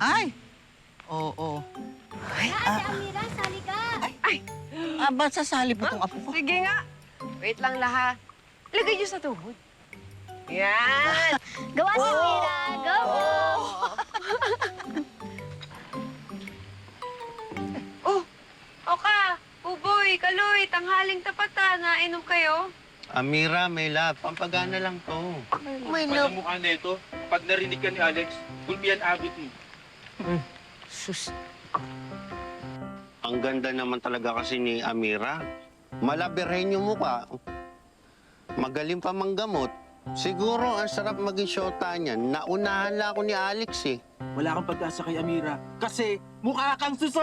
Ay! Oo. Ate Amira, sali ka. Ba't sasali po tong apo ko? Sige nga. Wait lang, Laha. Lagay niyo sa tuhod. Yan! Gawa si Amira. Go! Oh! Oka! Uboy! Kaloy! Tanghaling tapatan. Nainom kayo? Amira, may love. Pampagana lang to. May Pag love. ang mukha nito, pag narinig ka ni Alex, kulbihan abit mo. Sus. Ang ganda naman talaga kasi ni Amira. Malabirin yung mukha. Magaling pa manggamot. Siguro ang sarap maging syota niyan. Naunahan lang ako ni Alex eh. Wala kang pag-asa kay Amira kasi mukha kang suso!